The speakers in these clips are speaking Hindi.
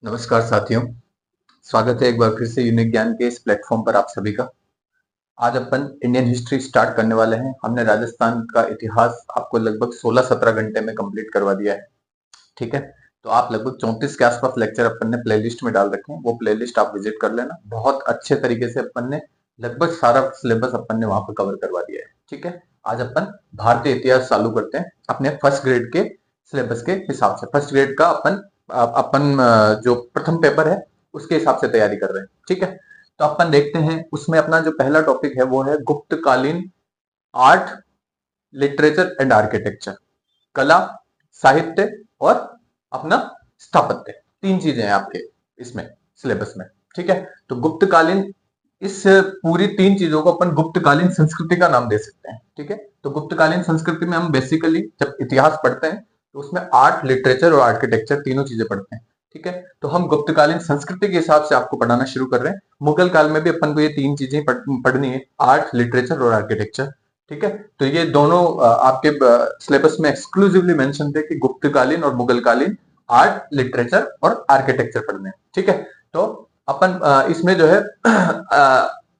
नमस्कार साथियों, स्वागत है एक बार फिर से यूनिक ज्ञान के इस प्लेटफॉर्म पर आप सभी का। आज अपन इंडियन हिस्ट्री स्टार्ट करने वाले हैं। हमने राजस्थान का इतिहास आपको लगभग 16-17 घंटे में कंप्लीट करवा दिया है। ठीक है, तो आप लगभग 34 के आसपास लेक्चर अपन ने प्लेलिस्ट में डाल रखे हैं, वो प्लेलिस्ट आप विजिट कर लेना। बहुत अच्छे तरीके से अपन ने लगभग सारा सिलेबस अपन ने वहां पर कवर करवा दिया है। ठीक है, आज अपन भारतीय इतिहास चालू करते हैं अपने फर्स्ट ग्रेड के सिलेबस के हिसाब से। फर्स्ट ग्रेड का अपन जो प्रथम पेपर है उसके हिसाब से तैयारी कर रहे हैं। ठीक है, तो अपन देखते हैं उसमें अपना जो पहला टॉपिक है वो है गुप्तकालीन आर्ट, लिटरेचर एंड आर्किटेक्चर। कला, साहित्य और अपना स्थापत्य, तीन चीजें हैं आपके इसमें सिलेबस में। ठीक है, तो गुप्तकालीन, इस पूरी तीन चीजों को अपन गुप्तकालीन संस्कृति का नाम दे सकते हैं। ठीक है, तो गुप्तकालीन संस्कृति में हम बेसिकली जब इतिहास पढ़ते हैं तो उसमें आर्ट, लिटरेचर और आर्किटेक्चर तीनों चीजें पढ़ते हैं। ठीक है, तो हम गुप्तकालीन संस्कृति के हिसाब से आपको पढ़ाना शुरू कर रहे हैं। मुगल काल में भी अपन को ये तीन चीजें पढ़नी है, आर्ट, लिटरेचर और आर्किटेक्चर। ठीक है, तो ये दोनों आपके सिलेबस में एक्सक्लूसिवली मेंशन थे कि गुप्तकालीन और मुगलकालीन आर्ट, लिटरेचर और आर्किटेक्चर पढ़ने हैं। ठीक है, तो अपन इसमें जो है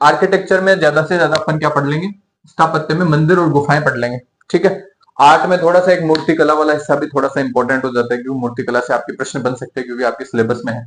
आर्किटेक्चर में ज्यादा से ज्यादा अपन क्या पढ़ लेंगे, स्थापत्य में मंदिर और गुफाएं पढ़ लेंगे। ठीक है, आर्ट में थोड़ा सा एक मूर्तिकला वाला हिस्सा भी थोड़ा सा इंपॉर्टेंट हो जाता है, क्योंकि मूर्तिकला से आपके प्रश्न बन सकते हैं क्योंकि आपके सिलेबस में है।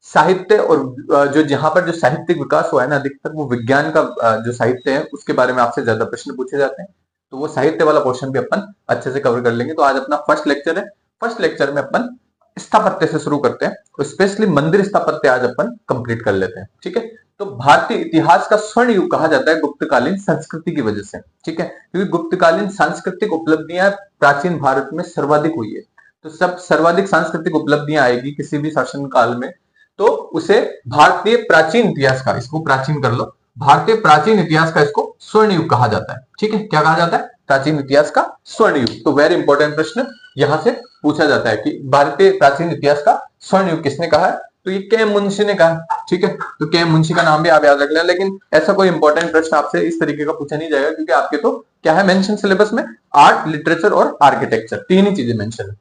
साहित्य और जो जहां पर जो साहित्यिक विकास हुआ है ना अधिकतर, वो विज्ञान का जो साहित्य है उसके बारे में आपसे ज्यादा प्रश्न पूछे जाते हैं, तो वो साहित्य वाला पोर्शन भी अपन अच्छे से कवर कर लेंगे। तो आज अपना फर्स्ट लेक्चर है। फर्स्ट लेक्चर में अपन स्थापत्य से शुरू करते हैं, तो स्पेशली मंदिर स्थापत्य आज अपन कंप्लीट कर लेते हैं। ठीक है, तो भारतीय इतिहास का स्वर्ण युग कहा जाता है गुप्तकालीन संस्कृति की वजह से। ठीक है, क्योंकि गुप्तकालीन सांस्कृतिक उपलब्धियां प्राचीन भारत में सर्वाधिक हुई है। तो सब सर्वाधिक सांस्कृतिक उपलब्धियां आएगी किसी भी शासन काल में, तो उसे भारतीय प्राचीन इतिहास का, इसको प्राचीन कर लो, भारतीय प्राचीन इतिहास का इसको स्वर्ण युग कहा जाता है। ठीक है, क्या कहा जाता है, प्राचीन इतिहास का स्वर्ण युग। तो वेरी इंपॉर्टेंट प्रश्न यहां से पूछा जाता है कि भारतीय प्राचीन इतिहास का स्वर्ण युग किसने कहा है, तो ये के मुंशी ने कहा। ठीक है, तो के मुंशी का नाम भी आप याद रख लें, लेकिन ऐसा कोई इंपॉर्टेंट प्रश्न आपसे इस तरीके का पूछा नहीं जाएगा, क्योंकि आपके तो क्या है मेंशन सिलेबस में, आर्ट, लिटरेचर और आर्किटेक्चर, तीन ही चीजें मेंशन है।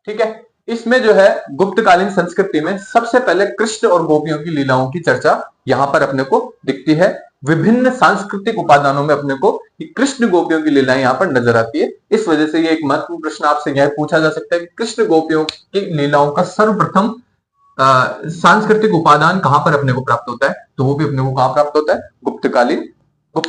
ठीक है, इसमें जो है गुप्तकालीन संस्कृति में सबसे पहले कृष्ण और गोपियों की लीलाओं की चर्चा यहां पर अपने को दिखती है। विभिन्न सांस्कृतिक उपादानों में अपने को कृष्ण गोपियों की लीलाएं यहां पर नजर आती है। इस वजह से ये एक महत्वपूर्ण प्रश्न आपसे यह पूछा जा सकता है कि कृष्ण गोपियों की लीलाओं का सर्वप्रथम सांस्कृतिक उपादान कहां पर अपने को प्राप्त होता है, तो वो भी अपने को कहां प्राप्त होता है, गुप्त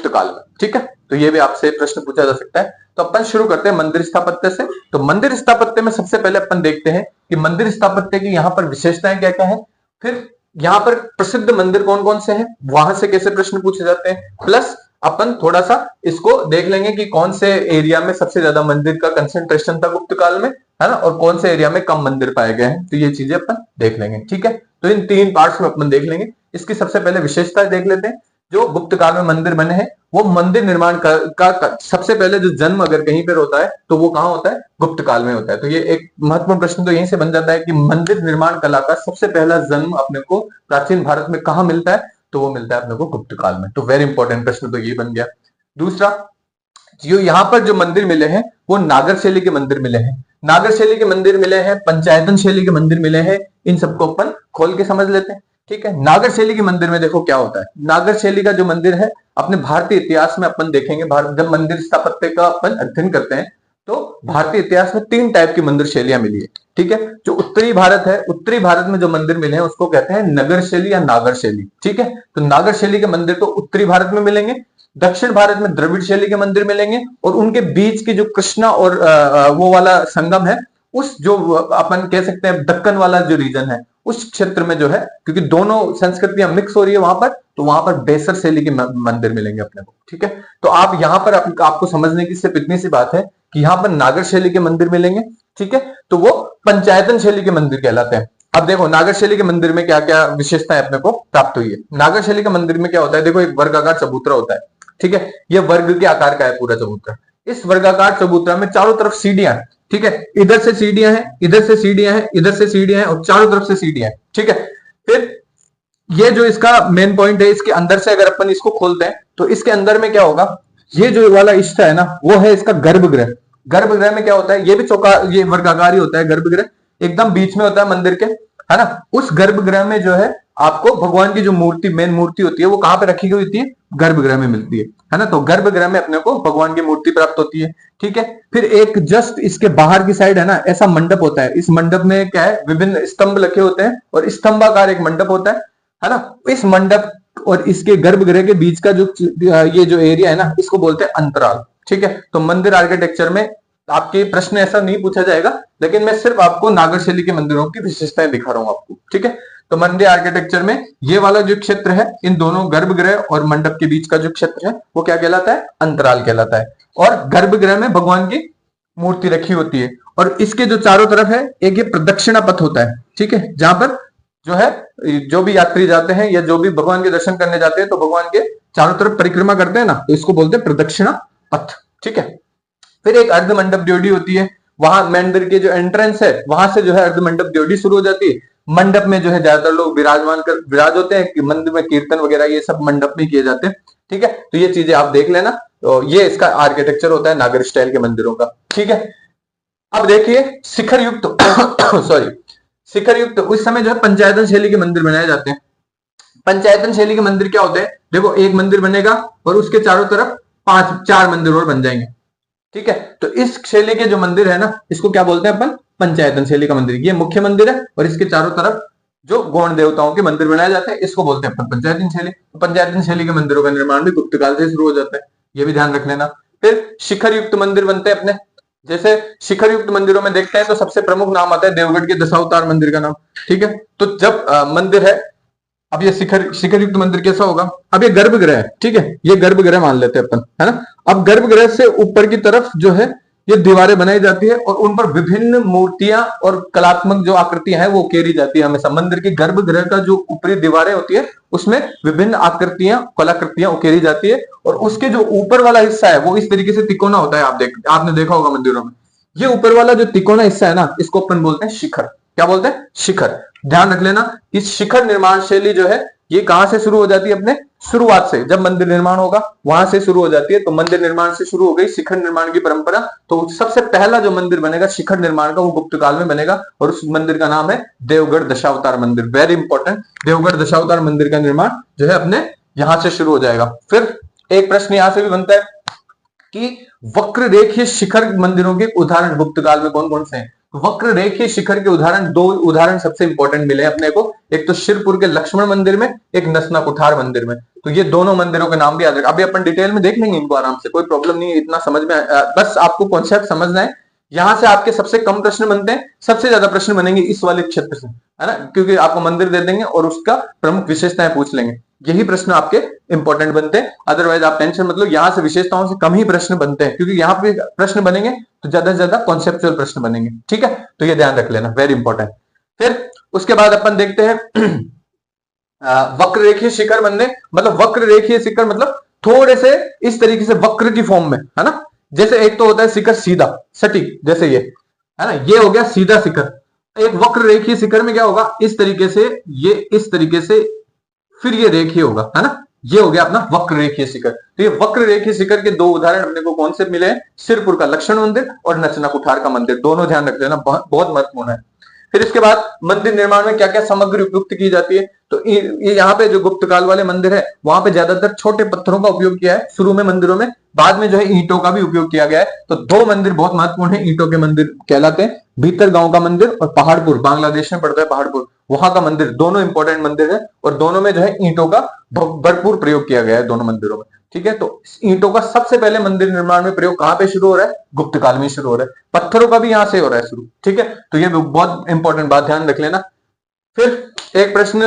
काल में। ठीक है, तो ये भी आपसे प्रश्न पूछा जा सकता है। तो अपन शुरू करते हैं मंदिर स्थापत्य से। तो मंदिर स्थापत्य में सबसे पहले अपन देखते हैं कि मंदिर स्थापत्य की यहाँ पर विशेषताएं क्या क्या है, फिर यहाँ पर प्रसिद्ध मंदिर कौन कौन से हैं, वहां से कैसे प्रश्न पूछे जाते हैं, प्लस अपन थोड़ा सा इसको देख लेंगे कि कौन से एरिया में सबसे ज्यादा मंदिर का कंसेंट्रेशन था गुप्त काल में, है ना, और कौन से एरिया में कम मंदिर पाए गए हैं। तो ये चीजें अपन देख लेंगे। ठीक है, तो इन तीन पार्ट्स में अपन देख लेंगे। इसकी सबसे पहले विशेषता देख लेते हैं। जो गुप्त काल में मंदिर बने हैं, वो मंदिर निर्माण का सबसे पहले जो जन्म अगर कहीं पर होता है तो वो कहां होता है, गुप्त काल में होता है। तो ये एक महत्वपूर्ण प्रश्न तो यहीं से बन जाता है कि मंदिर निर्माण कला का सबसे पहला जन्म अपने को प्राचीन भारत में कहां मिलता है, तो वो मिलता है अपने को गुप्त काल में। तो वेरी इंपॉर्टेंट प्रश्न तो ये बन गया। दूसरा, जो यहाँ पर जो मंदिर मिले हैं वो नागर शैली के मंदिर मिले हैं। नागर शैली के मंदिर मिले हैं, पंचायतन शैली के मंदिर मिले हैं, इन सबको अपन खोल के समझ लेते हैं। ठीक है, नागर शैली के मंदिर में देखो क्या होता है। नागर शैली का जो मंदिर है, अपने भारतीय इतिहास में अपन देखेंगे, जब मंदिर स्थापत्य का अपन अध्ययन करते हैं तो भारतीय इतिहास में तीन टाइप की मंदिर शैलियां मिली है। ठीक है, जो उत्तरी भारत है, उत्तरी भारत में जो मंदिर मिले हैं उसको कहते हैं नगर शैली या नागर शैली। ठीक है, तो नागर शैली के मंदिर तो उत्तरी भारत में मिलेंगे, दक्षिण भारत में द्रविड़ शैली के मंदिर मिलेंगे, और उनके बीच की जो कृष्णा और वो वाला संगम है, उस जो अपन कह सकते हैं दक्कन वाला जो रीजन है, उस क्षेत्र में जो है, क्योंकि दोनों संस्कृतियां मिक्स हो रही है वहां पर, तो वहां पर बेसर शैली के मंदिर मिलेंगे अपने को। ठीक है, तो आप यहां पर आपको समझने की सिर्फ इतनी सी बात है कि यहां पर नागर शैली के मंदिर मिलेंगे। ठीक है, तो वो पंचायतन शैली के मंदिर कहलाते हैं। अब देखो नागर शैली के मंदिर में क्या क्या विशेषताएं अपने को प्राप्त हुई है। नागर शैली के मंदिर में क्या होता है, देखो एक वर्गाकार चबूतरा होता है। ठीक है, ये वर्ग के आकार का है पूरा चबूतरा। इस वर्गाकार चबूतरा में चारों तरफ सीढ़ियां हैं। ठीक है, इधर से सीढ़ियां हैं, इधर से सीढ़ियां हैं, इधर से सीढ़ियां हैं, और चारों तरफ से सीढ़ियां हैं। ठीक है, फिर ये जो इसका मेन पॉइंट है, इसके अंदर से अगर अपन इसको खोलते हैं तो इसके अंदर में क्या होगा, ये जो वाला हिस्सा है ना, वो है इसका गर्भगृह। गर्भगृह में क्या होता है, ये भी चौका, ये वर्गाकार ही होता है गर्भगृह, एकदम बीच में होता है मंदिर के, है ना, उस गर्भगृह में जो है आपको भगवान की जो मूर्ति, मेन मूर्ति होती है, वो कहां पे रखी गई होती है? गर्भगृह में मिलती है ना। तो गर्भगृह में अपने को भगवान की मूर्ति प्राप्त होती है। ठीक है, फिर एक जस्ट इसके बाहर की साइड है ना, ऐसा मंडप होता है। इस मंडप में क्या है, विभिन्न स्तंभ लगे होते हैं और स्तंभाकार एक मंडप होता है ना। इस मंडप और इसके गर्भगृह के बीच का जो ये जो एरिया है ना, इसको बोलते हैं अंतराल। ठीक है, तो मंदिर आर्किटेक्चर में आपके प्रश्न ऐसा नहीं पूछा जाएगा, लेकिन मैं सिर्फ आपको नागर शैली के मंदिरों की विशेषताएं दिखा रहा हूं आपको। ठीक है, तो मंदिर आर्किटेक्चर में ये वाला जो क्षेत्र है, इन दोनों गर्भगृह और मंडप के बीच का जो क्षेत्र है, वो क्या कहलाता है? अंतराल कहलाता है। और गर्भगृह में भगवान की मूर्ति रखी होती है और इसके जो चारों तरफ है, एक ये प्रदक्षिणा पथ होता है। ठीक है, जहां पर जो है, जो भी यात्री जाते हैं या जो भी भगवान के दर्शन करने जाते हैं, तो भगवान के चारों तरफ परिक्रमा करते हैं ना, तो इसको बोलते हैं प्रदक्षिणा पथ। ठीक है, फिर एक अर्ध मंडप ड्योढ़ी होती है। वहां मंदिर के जो एंट्रेंस है, वहां से जो है अर्ध मंडप ड्योढ़ी शुरू हो जाती है। मंडप में जो है ज्यादातर लोग विराज होते हैं कि मंदिर में कीर्तन वगैरह ये सब मंडप में किए जाते हैं। ठीक है, तो ये चीजें आप देख लेना। तो ये इसका आर्किटेक्चर होता है नागर स्टाइल के मंदिरों का। ठीक है, अब देखिए शिखर युक्त सॉरी शिखर युक्त उस समय जो है पंचायतन शैली के मंदिर बनाए जाते हैं। पंचायतन शैली के मंदिर क्या होते हैं? देखो, एक मंदिर बनेगा और उसके चारों तरफ 4 मंदिर और बन जाएंगे। ठीक है, तो इस शैली के जो मंदिर है ना, इसको क्या बोलते हैं अपन? पंचायतन शैली का मंदिर। ये मुख्य मंदिर है और इसके चारों तरफ जो गौण देवताओं के मंदिर बनाए जाते हैं, इसको बोलते हैं अपन पंचायतन शैली। तो पंचायतन शैली के मंदिरों का निर्माण भी गुप्त काल से शुरू हो जाता है, ये भी ध्यान रख लेना। फिर शिखर युक्त मंदिर बनते हैं अपने। जैसे शिखर युक्त मंदिरों में देखते हैं तो सबसे प्रमुख नाम आता है देवगढ़ के दशावतार मंदिर का नाम। ठीक है, तो जब मंदिर है, अब ये शिखर युक्त मंदिर कैसा होगा? अब ये गर्भगृह है। ठीक है, ये गर्भगृह मान लेते हैं अपन, है ना। अब गर्भगृह से ऊपर की तरफ जो है ये दीवारें बनाई जाती है और उन पर विभिन्न मूर्तियां और कलात्मक जो आकृतियां हैं वो उकेरी जाती है। हमेशा मंदिर के गर्भगृह का जो ऊपरी दीवारें होती है, उसमें विभिन्न आकृतियां, कलाकृतियां उकेरी जाती है और उसके जो ऊपर वाला हिस्सा है वो इस तरीके से तिकोना होता है। आपने देखा होगा मंदिरों में, ये ऊपर वाला जो तिकोना हिस्सा है ना, इसको अपन बोलते हैं शिखर। क्या बोलते हैं? शिखर। ध्यान रख लेना, इस शिखर निर्माण शैली जो है ये कहां से शुरू हो जाती है? अपने शुरुआत से, जब मंदिर निर्माण होगा वहां से शुरू हो जाती है। तो मंदिर निर्माण से शुरू हो गई शिखर निर्माण की परंपरा। तो सबसे पहला जो मंदिर बनेगा शिखर निर्माण का, वो गुप्त काल में बनेगा और उस मंदिर का नाम है देवगढ़ दशावतार मंदिर। वेरी इंपॉर्टेंट, देवगढ़ दशावतार मंदिर का निर्माण जो है अपने यहां से शुरू हो जाएगा। फिर एक प्रश्न यहां से भी बनता है कि वक्र रेखीय शिखर मंदिरों के उदाहरण गुप्त काल में कौन कौन से हैं? वक्र रेखीय शिखर के उदाहरण, 2 उदाहरण सबसे इंपॉर्टेंट मिले अपने को। एक तो शिरपुर के लक्ष्मण मंदिर में, एक नसना कुठार मंदिर में। तो ये दोनों मंदिरों के नाम भी याद रखें। अभी अपन डिटेल में देख लेंगे इनको आराम से, कोई प्रॉब्लम नहीं है, इतना समझ में बस आपको कॉन्सेप्ट समझना है। यहां से आपके सबसे कम प्रश्न बनते हैं, सबसे ज्यादा प्रश्न बनेंगे इस वाले क्षेत्र से, है ना, क्योंकि आपको मंदिर दे देंगे और उसका प्रमुख विशेषताएं पूछ लेंगे। यही प्रश्न आपके इंपॉर्टेंट बनते हैं। अदरवाइज आप टेंशन मतलब, यहां से विशेषताओं से कम ही प्रश्न बनते हैं, क्योंकि यहाँ पे प्रश्न बनेंगे तो ज्यादा से ज्यादा कॉन्सेप्चुअल प्रश्न बनेंगे। ठीक है, तो ये ध्यान रख लेना, वेरी इंपॉर्टेंट। फिर उसके बाद अपन देखते हैं वक्र रेखीय शिखर मंदिर। मतलब वक्र रेखीय शिखर मतलब थोड़े से इस तरीके से वक्र की फॉर्म में, है ना। जैसे एक तो होता है शिखर सीधा सटीक, जैसे ये, है ना, ये हो गया सीधा शिखर। एक वक्र रेखीय शिखर में क्या होगा? इस तरीके से, ये इस तरीके से, फिर ये रेखीय होगा, है ना। ये हो गया अपना वक्र रेखीय शिखर। तो ये वक्र रेखीय शिखर के 2 उदाहरण अपने को कौन से मिले हैं? सिरपुर का लक्ष्मण मंदिर और नचना कुठार का मंदिर। दोनों ध्यान रख लेना, बहुत महत्वपूर्ण है। फिर इसके बाद मंदिर निर्माण में क्या क्या सामग्री उपयुक्त की जाती है? तो ये यहाँ पे जो गुप्त काल वाले मंदिर है, वहां पे ज्यादातर छोटे पत्थरों का उपयोग किया है शुरू में मंदिरों में। बाद में जो है ईंटों का भी उपयोग किया गया है। तो 2 मंदिर बहुत महत्वपूर्ण है, ईंटों के मंदिर कहलाते हैं। भीतर गांव का मंदिर और पहाड़पुर, बांग्लादेश में पड़ता है पहाड़पुर, वहां का मंदिर, दोनों इंपॉर्टेंट मंदिर है और दोनों में जो है ईंटों का भरपूर प्रयोग किया गया है दोनों मंदिरों में। ठीक है, तो ईंटों का सबसे पहले मंदिर निर्माण में प्रयोग कहां पे शुरू हो रहा है? गुप्त काल में शुरू हो रहा है। पत्थरों का भी यहां से हो रहा है शुरू। ठीक है, तो ये बहुत इंपॉर्टेंट बात ध्यान रख लेना। फिर एक प्रश्न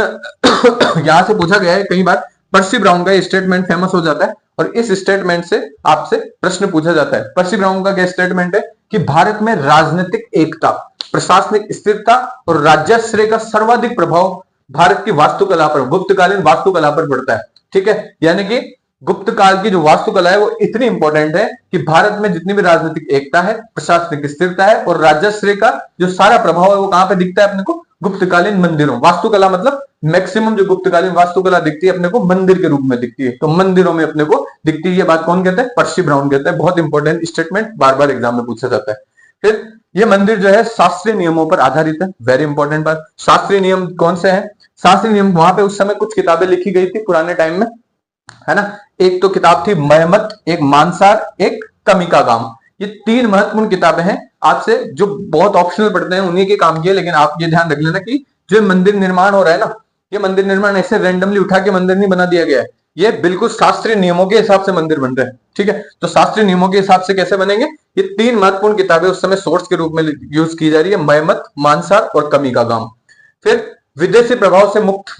यहां से पूछा गया है कई बार, पर्सी ब्राउन का स्टेटमेंट फेमस हो जाता है और इस स्टेटमेंट से आपसे प्रश्न पूछा जाता है। पर्सी ब्राउन का क्या स्टेटमेंट है कि भारत में राजनीतिक एकता, प्रशासनिक स्थिरता और राज्याश्रय का सर्वाधिक प्रभाव भारत की वास्तुकला पर, गुप्तकालीन वास्तुकला पर पड़ता है। ठीक है, यानी कि गुप्त काल की जो वास्तुकला है वो इतनी इंपॉर्टेंट है कि भारत में जितनी भी राजनीतिक एकता है, प्रशासनिक स्थिरता है और राज्याश्रय का जो सारा प्रभाव है वो कहां पे दिखता है अपने को? गुप्तकालीन मंदिरों, वास्तुकला मतलब मैक्सिमम जो गुप्तकालीन वास्तुकला दिखती है अपने को मंदिर के रूप में दिखती है, तो मंदिरों में अपने को दिखती है। ये बात कौन कहता है? पर्सी ब्राउन कहता है। बहुत इंपॉर्टेंट स्टेटमेंट, बार बार एग्जाम में पूछा जाता है। फिर ये मंदिर जो है शास्त्रीय नियमों पर आधारित है, वेरी इंपॉर्टेंट बात। शास्त्रीय नियम कौन से हैं? शास्त्रीय नियम, वहां पे उस समय कुछ किताबें लिखी गई थी पुराने टाइम में, है ना। एक तो किताब थी मयमत, एक मानसार, एक कमिका गाम। ये तीन महत्वपूर्ण किताबें हैं। आपसे जो बहुत ऑप्शनल पढ़ते हैं उन्हीं के काम किए, लेकिन आप ये ध्यान रख लेना कि जो मंदिर निर्माण हो रहा है ना, ये मंदिर निर्माण ऐसे रैंडमली उठा के मंदिर नहीं बना दिया गया है, ये बिल्कुल शास्त्रीय नियमों के हिसाब से मंदिर बन रहे हैं, ठीक है। तो शास्त्रीय नियमों के हिसाब से कैसे बनेंगे? ये तीन महत्वपूर्ण किताबें उस समय सोर्स के रूप में यूज की जा रही है, मयमत, मानसार और कमिका गाम। फिर विदेशी प्रभाव से मुक्त,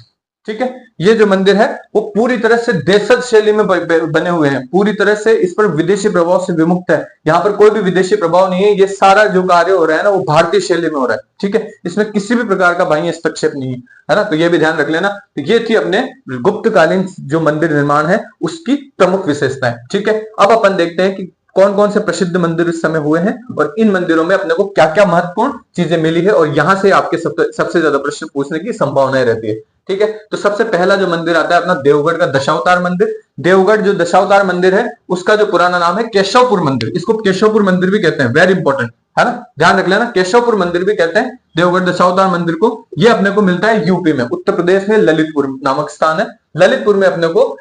ठीक है। ये जो मंदिर है वो पूरी तरह से देशज शैली में बने हुए हैं, पूरी तरह से इस पर विदेशी प्रभाव से विमुक्त है। यहाँ पर कोई भी विदेशी प्रभाव नहीं है, ये सारा जो कार्य हो रहा है ना वो भारतीय शैली में हो रहा है, ठीक है। इसमें किसी भी प्रकार का बाह्य हस्तक्षेप नहीं है ना, तो ये भी ध्यान रख लेना। तो ये थी अपने गुप्तकालीन जो मंदिर निर्माण है उसकी प्रमुख विशेषताएं, ठीक है। अब अपन देखते हैं कि कौन कौन से प्रसिद्ध मंदिर इस समय हुए हैं और इन मंदिरों में अपने को क्या क्या महत्वपूर्ण चीजें मिली है, और यहां से आपके सबसे ज्यादा प्रश्न पूछने की संभावनाएं रहती है, ठीक है। तो सबसे पहला जो मंदिर आता है अपना देवगढ़ का दशावतार मंदिर। देवगढ़ जो दशावतार मंदिर है उसका जो पुराना नाम है केशवपुर मंदिर, इसको केशवपुर मंदिर भी कहते हैं, वेरी इंपॉर्टेंट, है ना, ध्यान रख लेना, केशवपुर मंदिर भी कहते हैं देवगढ़ दशावतार मंदिर को। ये अपने को मिलता है यूपी में, उत्तर प्रदेश में ललितपुर नामक स्थान है, ललितपुर में अपने को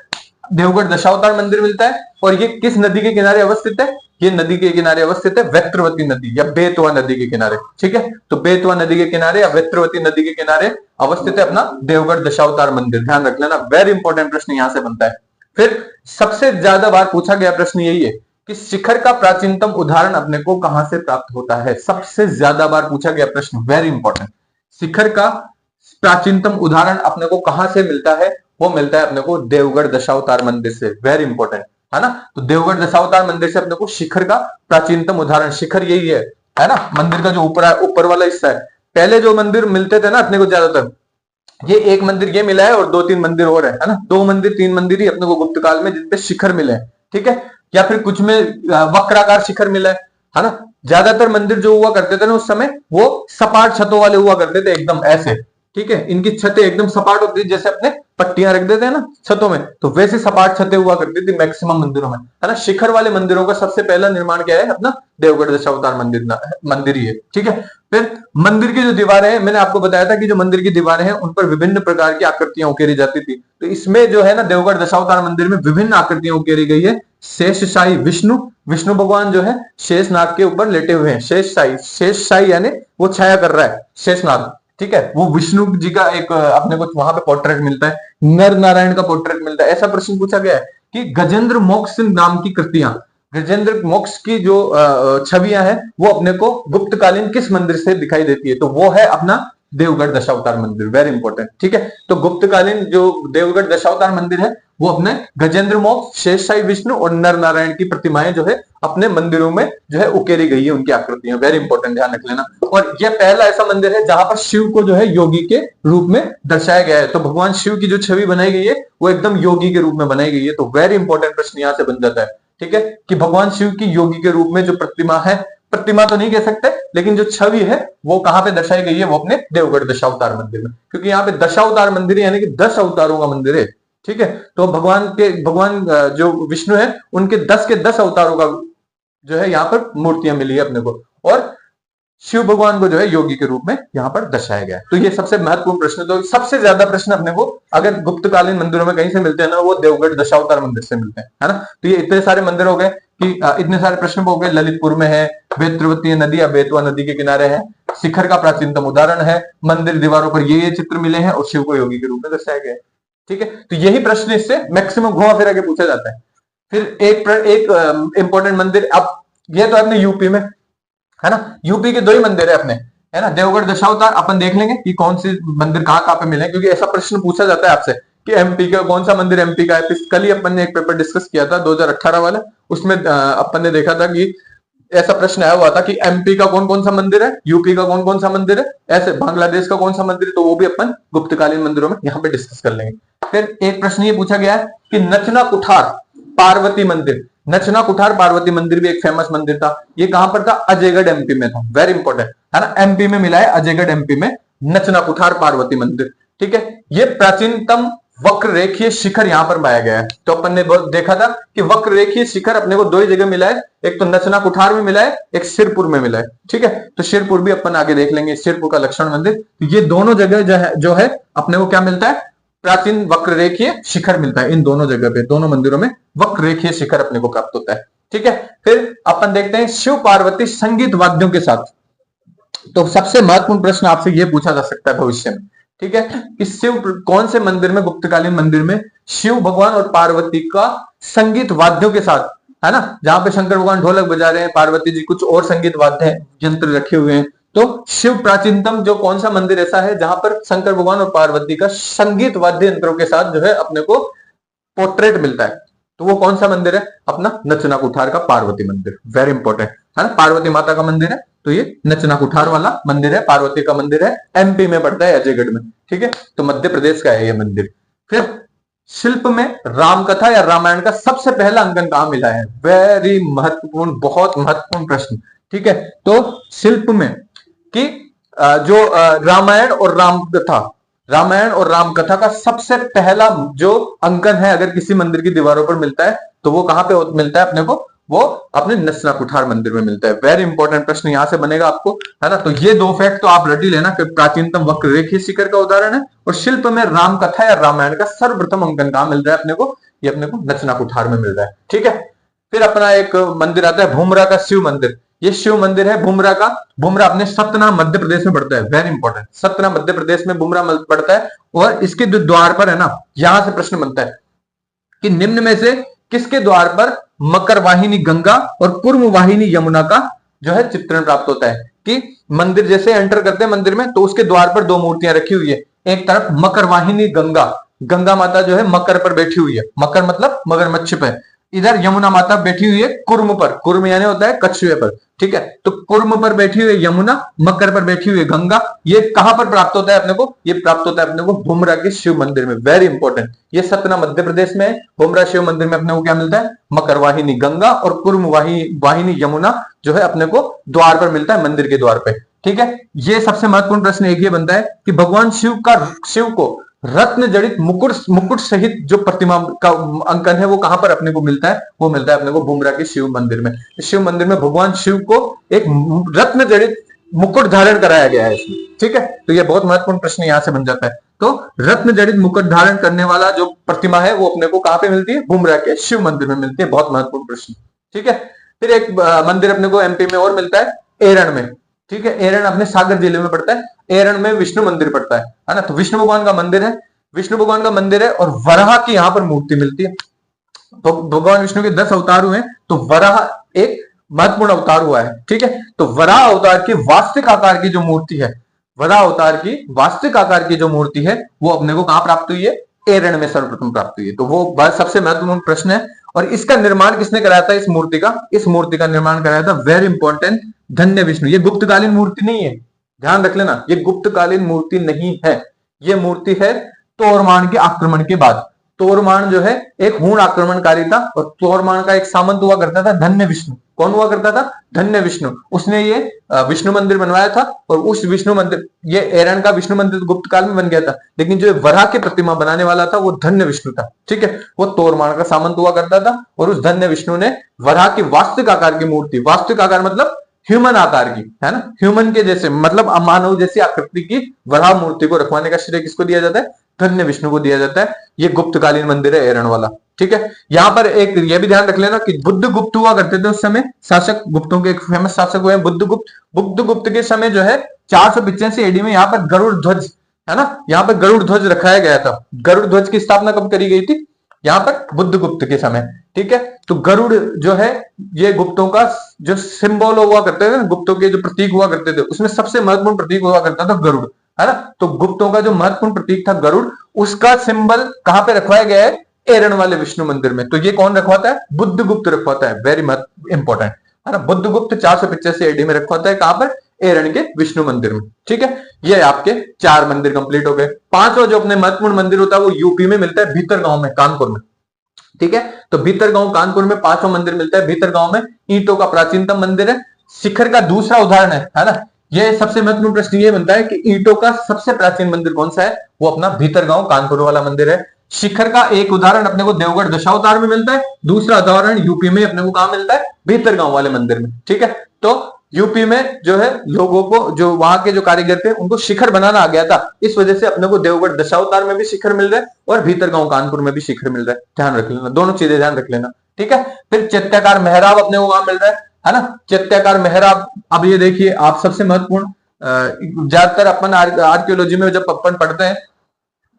देवगढ़ दशावतार मंदिर मिलता है। और ये किस नदी के किनारे अवस्थित है? ये नदी के किनारे अवस्थित है, वेत्रवती नदी या बेतवा नदी के किनारे, ठीक है। तो बेतवा नदी के किनारे या वेत्रवती नदी के किनारे अवस्थित है अपना देवगढ़ दशावतार मंदिर, ध्यान रख लेना, वेरी इंपॉर्टेंट प्रश्न यहां से बनता है। फिर सबसे ज्यादा बार पूछा गया प्रश्न यही है कि शिखर का प्राचीनतम उदाहरण अपने को कहां से प्राप्त होता है? सबसे ज्यादा बार पूछा गया प्रश्न, वेरी इंपॉर्टेंट। शिखर का प्राचीनतम उदाहरण अपने को कहां से मिलता है? वो मिलता है अपने को देवगढ़ दशावतार मंदिर से, वेरी इंपॉर्टेंट, है ना। तो देवगढ़ दशावतार मंदिर से अपने को शिखर का प्राचीनतम उदाहरण, शिखर यही है ना, मंदिर का जो ऊपर वाला हिस्सा है। पहले जो मंदिर मिलते थे ना अपने को ज्यादातर, ये एक मंदिर ये मिला है और दो तीन मंदिर और है ना, दो मंदिर तीन मंदिर ही अपने को गुप्त काल में जिनपे शिखर मिले हैं, ठीक है। या फिर कुछ में वक्राकार शिखर मिला है ना। ज्यादातर मंदिर जो हुआ करते थे ना उस समय वो सपाट छतों वाले हुआ करते थे, एकदम ऐसे, ठीक है। इनकी छतें एकदम सपाट होती थी, जैसे अपने पट्टियां रख देते हैं ना छतों में, तो वैसे सपाट छतें हुआ करती थी मैक्सिमम मंदिरों में, है ना। शिखर वाले मंदिरों का सबसे पहला निर्माण क्या है? अपना देवगढ़ दशावतार मंदिर ही है, ठीक है। फिर मंदिर की जो दीवारें हैं, मैंने आपको बताया था कि जो मंदिर की दीवारें हैं उन पर विभिन्न प्रकार की आकृतियां उकेरी जाती थी, तो इसमें जो है ना देवगढ़ दशावतार मंदिर में विभिन्न आकृतियां उकेरी गई है। शेषशाही विष्णु भगवान जो है शेष नाग के ऊपर लेटे हुए हैं, शेषशाही यानी वो छाया कर रहा है शेषनाग, ठीक है। वो विष्णु जी का एक अपने को वहां पे पोर्ट्रेट मिलता है, नर नारायण का पोर्ट्रेट मिलता है। ऐसा प्रश्न पूछा गया है कि गजेंद्र मोक्ष नाम की कृतियां, गजेंद्र मोक्ष की जो छवियां हैं वो अपने को गुप्तकालीन किस मंदिर से दिखाई देती है? तो वो है अपना देवगढ़ दशावतार मंदिर, वेरी इंपॉर्टेंट, ठीक है। तो गुप्तकालीन जो देवगढ़ दशावतार मंदिर है वो अपने गजेंद्र मोक्ष, शेषशाही विष्णु और नर नारायण की प्रतिमाएं जो है अपने मंदिरों में जो है उकेरी गई है, उनकी आकृतियां, वेरी इंपॉर्टेंट, ध्यान रख लेना। और यह पहला ऐसा मंदिर है जहां पर शिव को जो है योगी के रूप में दर्शाया गया है, तो भगवान शिव की जो छवि बनाई गई है वो एकदम योगी के रूप में बनाई गई है। तो वेरी इंपॉर्टेंट प्रश्न यहां से बन जाता है, ठीक है, कि भगवान शिव की योगी के रूप में जो प्रतिमा है, प्रतिमा तो नहीं कह सकते लेकिन जो छवि है वो कहां पे दर्शाई गई है? वो अपने देवगढ़ दशावतार मंदिर में, क्योंकि यहाँ पे दशावतार मंदिर यानी कि 10 अवतारों का मंदिर है, ठीक है। तो भगवान जो विष्णु है उनके 10 के 10 अवतारों का जो है यहाँ पर मूर्तियां मिली है अपने को, और शिव भगवान को जो है योगी के रूप में यहाँ पर दर्शाया गया है। तो ये सबसे महत्वपूर्ण प्रश्न, तो सबसे ज्यादा प्रश्न अपने को अगर गुप्तकालीन मंदिरों में कहीं से मिलते हैं ना वो देवगढ़ दशावतार मंदिर से मिलते हैं, है ना। तो ये इतने सारे मंदिर हो गए कि इतने सारे प्रश्न हो गए। ललितपुर में है, वेत्रवती नदी या बेतवा नदी के किनारे है, शिखर का प्राचीनतम उदाहरण है, मंदिर दीवारों पर ये चित्र मिले हैं और शिव को योगी के रूप में दर्शाया गया है, ठीक है। तो यही प्रश्न इससे मैक्सिमम घुमा फिरा के पूछा जाता है। फिर एक इंपॉर्टेंट मंदिर, अब ये तो अपने यूपी में है ना, यूपी के दो ही मंदिर है अपने, है ना, देवगढ़ दशावतार। अपन देख लेंगे कि कौन से मंदिर कहाँ पे मिले, क्योंकि ऐसा प्रश्न पूछा जाता है आपसे कि एमपी का कौन सा मंदिर एमपी का है। कल ही अपन ने एक पेपर डिस्कस किया था 2018 वाला, उसमें अपन ने देखा था कि ऐसा प्रश्न आया हुआ था कि एमपी का कौन कौन सा मंदिर है, यूपी का कौन कौन सा मंदिर है, ऐसे बांग्लादेश का कौन सा मंदिर है, तो वो भी अपन गुप्तकालीन मंदिरों में यहाँ पे डिस्कस कर लेंगे। फिर एक प्रश्न ये पूछा गया है कि नचना कुठार पार्वती मंदिर, नचना कुठार पार्वती मंदिर भी एक फेमस मंदिर था, ये कहां पर था? अजयगढ़ एमपी में था, वेरी इंपॉर्टेंट, है ना, एमपी में मिला है, अजयगढ़ एमपी में नचना कुठार पार्वती मंदिर, ठीक है। ये प्राचीनतम वक्र रेखीय शिखर यहां पर पाया गया है। तो अपन ने देखा था कि वक्र रेखीय शिखर अपने को दो ही जगह मिला है, एक तो नचना कुठार में मिला है, एक सिरपुर में मिला है। ठीक है, तो सिरपुर भी अपन आगे देख लेंगे, सिरपुर का लक्ष्मण मंदिर। ये दोनों जगह जो है अपने को क्या मिलता है, प्राचीन वक्र रेखीय शिखर मिलता है। इन दोनों जगह पे, दोनों मंदिरों में वक्र रेखीय शिखर अपने को प्राप्त होता है। ठीक है, फिर अपन देखते हैं शिव पार्वती संगीत वाद्यों के साथ। तो सबसे महत्वपूर्ण प्रश्न आपसे यह पूछा जा सकता है भविष्य में। ठीक है, कि शिव कौन से मंदिर में, गुप्तकालीन मंदिर में शिव भगवान और पार्वती का संगीत वाद्यों के साथ, है ना, जहां पे शंकर भगवान ढोलक बजा रहे हैं, पार्वती जी कुछ और संगीत वाद्य यंत्र रखे हुए हैं। तो शिव प्राचीनतम जो कौन सा मंदिर ऐसा है जहां पर शंकर भगवान और पार्वती का संगीत वाद्य यंत्रों के साथ जो है अपने को पोर्ट्रेट मिलता है, तो वो कौन सा मंदिर है, अपना नचना कुठार का पार्वती मंदिर। वेरी इंपॉर्टेंट है ना, पार्वती माता का मंदिर है, तो ये नचना कुठार वाला मंदिर है, पार्वती का मंदिर है, एमपी में पड़ता है, अजयगढ़ में। ठीक है, तो मध्य प्रदेश का है ये मंदिर। फिर शिल्प में रामकथा या रामायण का सबसे पहला अंकन कहां मिला है, वेरी महत्वपूर्ण, बहुत महत्वपूर्ण प्रश्न। ठीक है, तो शिल्प में कि जो रामायण और रामकथा का सबसे पहला जो अंकन है अगर किसी मंदिर की दीवारों पर मिलता है तो वो कहां पे मिलता है अपने को, वो अपने नचना कुठार मंदिर में मिलता है। वेरी इंपॉर्टेंट प्रश्न यहां से बनेगा आपको, है ना। तो ये दो फैक्ट तो आप रट ही लेना कि प्राचीनतम वक्र रेखीय शिखर का उदाहरण है और शिल्प में रामकथा या रामायण का सर्वप्रथम अंकन कहां मिल रहा है अपने को, ये अपने को नचना कुठार में मिल रहा है। ठीक है, फिर अपना एक मंदिर आता है भूमरा का शिव मंदिर। ये शिव मंदिर है भूमरा का, भूमरा अपने सतना मध्य प्रदेश में पड़ता है। वेरी इंपॉर्टेंट, सतना मध्य प्रदेश में भूमरा पड़ता है। और इसके जो द्वार पर है ना, यहां से प्रश्न बनता है कि निम्न में से किसके द्वार पर मकर वाहिनी गंगा और कुर्म वाहिनी यमुना का जो है चित्रण प्राप्त होता है। कि मंदिर जैसे एंटर करते हैं मंदिर में तो उसके द्वार पर दो मूर्तियां रखी हुई है, एक तरफ मकर वाहिनी गंगा, गंगा माता जो है मकर पर बैठी हुई है, मकर मतलब मगरमच्छ पे, इधर यमुना माता बैठी हुई है कुर्म पर, कुर्म यानी होता है कछुए पर। ठीक है, तो कुर्म पर बैठी हुई है यमुना, मकर पर बैठी हुई है गंगा। ये कहां पर प्राप्त होता है अपने को, ये प्राप्त होता है अपने को भूमरा के शिव मंदिर में। वेरी इंपॉर्टेंट, ये सतना मध्य प्रदेश में है। भूमरा शिव मंदिर में अपने को क्या मिलता है, मकर वाहिनी गंगा और कुर्म वाहिनी यमुना जो है अपने को द्वार पर मिलता है, मंदिर के द्वार पे। ठीक है, ये सबसे महत्वपूर्ण प्रश्न एक ये बनता है कि भगवान शिव को रत्न जड़ित मुकुट सहित जो प्रतिमा का अंकन है वो कहां पर अपने को मिलता है, वो मिलता है अपने को भूमरा के शिव मंदिर में। शिव मंदिर में भगवान शिव को एक रत्न जड़ित मुकुट धारण कराया गया है इसमें। ठीक है, तो ये बहुत महत्वपूर्ण प्रश्न यहां से बन जाता है। तो रत्न जड़ित मुकुट धारण करने वाला जो प्रतिमा है वो अपने को कहां पे मिलती है, भूमरा के शिव मंदिर में मिलती है। बहुत महत्वपूर्ण प्रश्न। ठीक है, फिर एक मंदिर अपने को एमपी में और मिलता है, एरण में। ठीक है, एरण अपने सागर जिले में पड़ता है, एरण में विष्णु मंदिर पड़ता है ना। तो विष्णु भगवान का मंदिर है, विष्णु भगवान का मंदिर है और वराह की यहां पर मूर्ति मिलती है। तो भगवान विष्णु के 10 अवतार हुए, तो वराह एक महत्वपूर्ण अवतार हुआ है। ठीक है, तो वराह अवतार की वास्तविक आकार की जो मूर्ति है, वराह अवतार की वास्तविक आकार की जो मूर्ति है वो अपने को कहां प्राप्त हुई है, एरण में सर्वप्रथम प्राप्त हुई है। तो वो सबसे महत्वपूर्ण प्रश्न है। और इसका निर्माण किसने कराया था, इस मूर्ति का निर्माण कराया था, वेरी इंपॉर्टेंट, धन्य विष्णु। ये गुप्तकालीन मूर्ति नहीं है, ध्यान रख लेना, ये गुप्तकालीन मूर्ति नहीं है, ये मूर्ति है तोरमान के आक्रमण के बाद। तोरमान जो है एक हूण आक्रमणकारी था और तोरमान का एक सामंत हुआ करता था धन्य विष्णु। कौन हुआ करता था, धन्य विष्णु। उसने ये विष्णु मंदिर बनवाया था और उस विष्णु मंदिर, ये एरण का विष्णु मंदिर गुप्त काल में बन गया था, लेकिन जो वराह की प्रतिमा बनाने वाला था वो धन्य विष्णु था। ठीक है, वो तोरमान का सामंत हुआ करता था और उस धन्य विष्णु ने वराह की वास्तविक आकार की मूर्ति, वास्तविक आकार मतलब ह्यूमन आकार की, है ना, ह्यूमन के जैसे मतलब मानव जैसी आकृति की वराह मूर्ति को रखवाने का श्रेय किसको दिया जाता है, धन्य विष्णु को दिया जाता है। ये गुप्तकालीन मंदिर है एरण वाला। ठीक है, यहां पर एक ये भी ध्यान रख लेना कि बुद्ध गुप्त हुआ करते थे उस समय, शासक गुप्तों के एक फेमस शासक हुए बुद्ध गुप्त। बुद्ध गुप्त के समय जो है 485 एडी में यहाँ पर गरुड़ ध्वज, है ना, यहाँ पर गरुड़ ध्वज रखाया गया था। गरुड़ ध्वज की स्थापना कब करी गई थी, यहाँ पर बुद्ध गुप्त के समय। ठीक है, तो गरुड़ जो है ये गुप्तों का जो सिंबल हुआ करते थे, गुप्तों के जो प्रतीक हुआ करते थे उसमें सबसे महत्वपूर्ण प्रतीक हुआ करता था गरुड़, है ना। तो गुप्तों का जो महत्वपूर्ण प्रतीक था गरुड़, उसका सिंबल कहां पे रखवाया गया है, एरण वाले विष्णु मंदिर में। तो ये कौन रखवाता है, बुद्ध गुप्त रखवाता है, वेरी इंपॉर्टेंट, है ना। बुद्ध गुप्त 485 एडी में रखवाता है, कहां पर, एरण के विष्णु मंदिर में। ठीक है, ये आपके 4 मंदिर कंप्लीट हो गए। 5वां जो अपने महत्वपूर्ण मंदिर होता है वो यूपी में मिलता है, भीतरगांव में, कानपुर में। ठीक है, तो भीतरगांव कानपुर में 5वां मंदिर मिलता है। भीतरगांव में ईंटों का प्राचीनतम मंदिर है, शिखर का दूसरा उदाहरण है ना। ये सबसे महत्वपूर्ण प्रश्न ये बनता है कि ईंटों का सबसे प्राचीन मंदिर कौन सा है, वो अपना भीतरगांव कानपुर वाला मंदिर है। शिखर का एक उदाहरण अपने को देवगढ़ दशावतार में मिलता है, दूसरा उदाहरण यूपी में अपने को कहां मिलता है, भीतरगांव वाले मंदिर में। ठीक है, तो यूपी में जो है लोगों को, जो वहां के जो कारीगर थे उनको शिखर बनाना आ गया था, इस वजह से अपने को देवगढ़ दशावतार में भी शिखर मिल रहा है और भीतरगांव कानपुर में भी शिखर मिल रहा है। ध्यान रख लेना, दोनों चीजें ध्यान रख लेना। ठीक है, फिर चैत्याकार मेहराब अपने को वहां मिल रहा है ना, चैत्याकार मेहराब। अब ये देखिए आप, सबसे महत्वपूर्ण, ज्यादातर अपन आर्कियोलॉजी में जब अपन पढ़ते हैं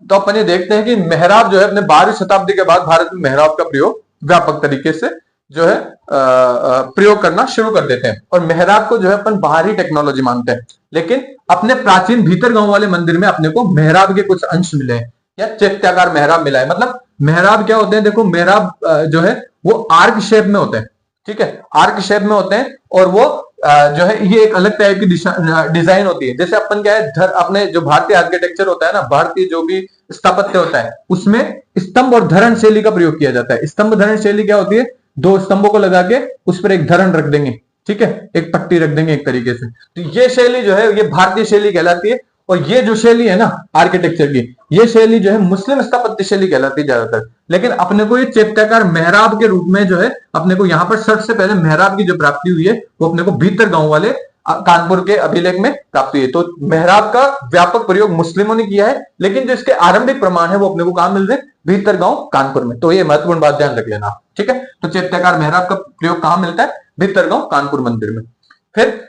तो अपन ये देखते हैं कि मेहराब जो है अपने 12वीं शताब्दी के बाद भारत में मेहराब का प्रयोग व्यापक तरीके से जो है प्रयोग करना शुरू कर देते हैं, और मेहराब को जो है अपन बाहरी टेक्नोलॉजी मानते हैं, लेकिन अपने प्राचीन भीतरगांव वाले मंदिर में अपने को मेहराब के कुछ अंश मिले हैं, या चैत्याकार मेहराब मिला है। मतलब मेहराब क्या होते हैं, देखो मेहराब जो है वो आर्क शेप में होते हैं। ठीक है, आर्क शेप में होते हैं, और वो जो है ये एक अलग टाइप की डिजाइन होती है। जैसे अपन क्या है, अपने जो भारतीय आर्किटेक्चर होता है ना, भारतीय जो भी स्थापत्य होता है उसमें स्तंभ और धरण शैली का प्रयोग किया जाता है। स्तंभ धरण शैली क्या होती है, दो स्तंभों को लगा के उस पर एक धरण रख देंगे, ठीक है, एक पट्टी रख देंगे एक तरीके से। तो ये शैली जो है ये भारतीय शैली कहलाती है, और ये जो शैली है ना आर्किटेक्चर की, ये शैली जो है मुस्लिम स्थापत्य शैली कहलाती है ज्यादातर। लेकिन अपने को ये चैत्याकार मेहराब के रूप में जो है अपने को यहाँ पर सबसे पहले मेहराब की जो प्राप्ति हुई है वो अपने को भीतरगांव वाले कानपुर के अभिलेख में प्राप्त हुई है। तो मेहराब का व्यापक प्रयोग मुस्लिमों ने किया है, लेकिन जो इसके आरंभिक प्रमाण है वो अपने को कहां मिल रहे हैं, भीतरगांव कानपुर में। तो ये महत्वपूर्ण बात ध्यान रख लेना, ठीक है। तो चैत्याकार मेहराब का प्रयोग कहां मिलता है, भीतरगांव कानपुर मंदिर में। फिर